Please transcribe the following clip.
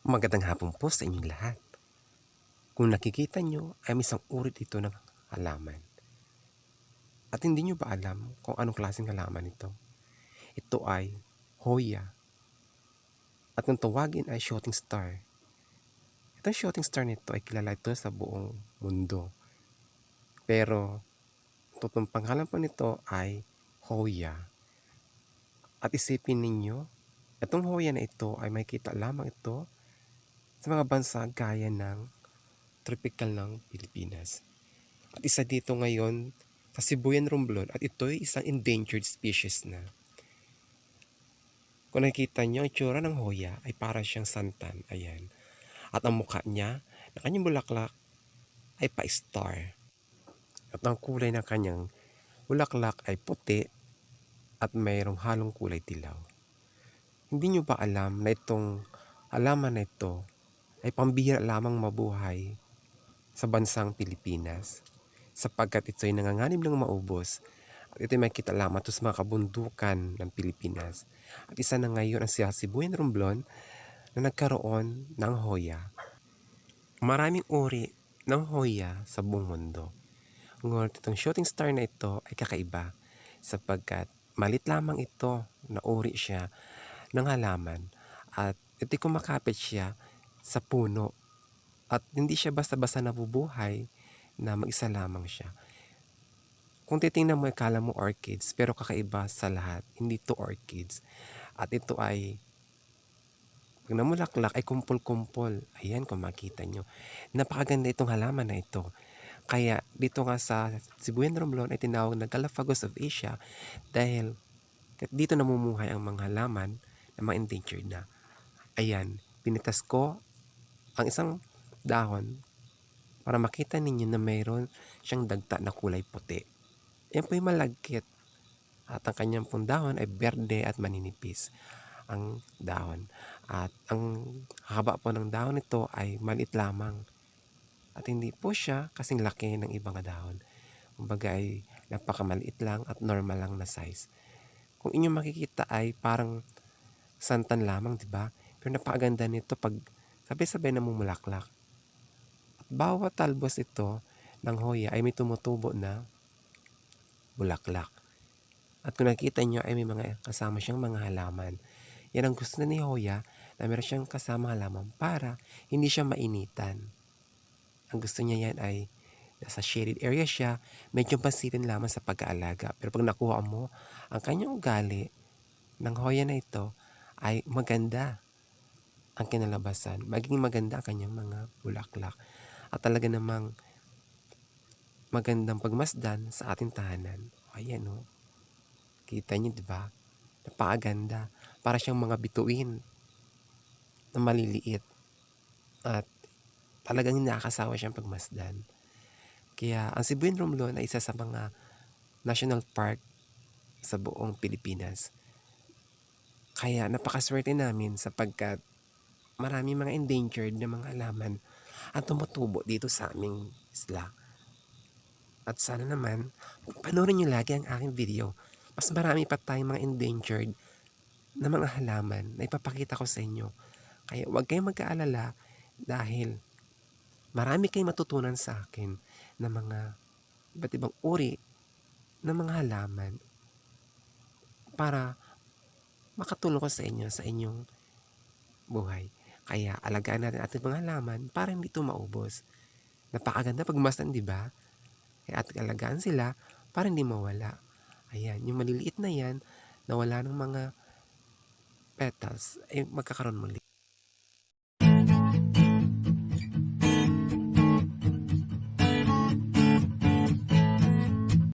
Magandang hapon po sa inyong lahat. Kung nakikita nyo ay may isang uri dito ng halaman. At hindi nyo ba alam kung anong klaseng halaman ito? Ito ay Hoya. At kung tawagin ay shooting star. Itong shooting star nito ay kilala ito sa buong mundo. Pero totoong pangalan po nito ay Hoya. At isipin ninyo, itong Hoya na ito ay makikita lamang ito sa mga bansa gaya ng tropical ng Pilipinas. At isa dito ngayon sa Sibuyan Romblon at ito ay isang endangered species na. Kung nakikita nyo, ang itsura ng Hoya ay para siyang santan. Ayan. At ang mukha niya, na kanyang bulaklak ay pa-star. At ang kulay ng kanyang bulaklak ay puti at mayroong halong kulay dilaw. Hindi nyo ba alam na itong halaman na ito ay pambihira lamang mabuhay sa bansang Pilipinas? Sapagkat ito ay nanganganib ng maubos at ito ay makikita lamang ito sa mga kabundukan ng Pilipinas. At isa na ngayon ang Sibuyan Romblon na nagkaroon ng Hoya. Maraming uri ng Hoya sa buong mundo. Ngunit itong shooting star na ito ay kakaiba sapagkat malit lamang ito na uri siya ng halaman at ito'y kumakapit siya sa puno at hindi siya basta-basta nabubuhay na mag-isa lamang siya. Kung titingnan mo, akala mo orchids, pero kakaiba sa lahat, hindi to orchids. At ito ay, pag namulaklak ay kumpol-kumpol. Ayan, kung makita nyo. Napakaganda itong halaman na ito. Kaya dito nga sa Sibuyan Romblon ay tinawag na Galapagos of Asia dahil dito namumuhay ang mga halaman na mga endangered na. Ayan, pinitas ko ang isang dahon para makita ninyo na mayroon siyang dagta na kulay puti. Yan po yung malagkit. At ang kanyang pong dahon ay berde at maninipis ang dahon. At ang haba po ng dahon nito ay maliit lamang. At hindi po siya kasing laki ng ibang dahon. Kumbaga ay napakamaliit lang at normal lang na size. Kung inyong makikita ay parang santan lamang, di ba? Pero napakaganda nito pag sabay-sabay namumulaklak. Bawat talbos ito ng Hoya ay may tumutubo na bulaklak. At kung nakita nyo ay may mga kasama siyang mga halaman. Yan ang gusto na ni Hoya na meron siyang kasama halaman para hindi siya mainitan. Ang gusto niya yan ay nasa shaded area siya, medyo pansitin lamang sa pag-aalaga. Pero pag nakuha mo ang kanyang ugali ng Hoya na ito ay maganda ang kinalabasan. Magiging maganda ang kanyang mga bulaklak. At talaga namang magandang pagmasdan sa ating tahanan. Ayan o. Kita niyo, di ba? Napakaganda. Para siyang mga bituin na maliliit. At talagang nakakasawa siyang pagmasdan. Kaya ang Sibuyan Romblon ay isa sa mga national park sa buong Pilipinas. Kaya napakaswerte namin sapagkat marami mga endangered na mga halaman at tumutubo dito sa aming isla. At sana naman, panoorin nyo lagi ang aking video. Mas marami pa tayong mga endangered na mga halaman na ipapakita ko sa inyo. Kaya huwag kayong mag-aalala dahil marami kayong matutunan sa akin na mga iba't ibang uri ng mga halaman para makatulong ko sa inyo sa inyong buhay. Kaya alagaan natin ating mga halaman para hindi ito maubos. Napakaganda pagmasdan, di ba? Kaya ating alagaan sila para hindi mawala. Ayan, yung maliliit na yan, nawala ng mga petals, ay magkakaroon muli.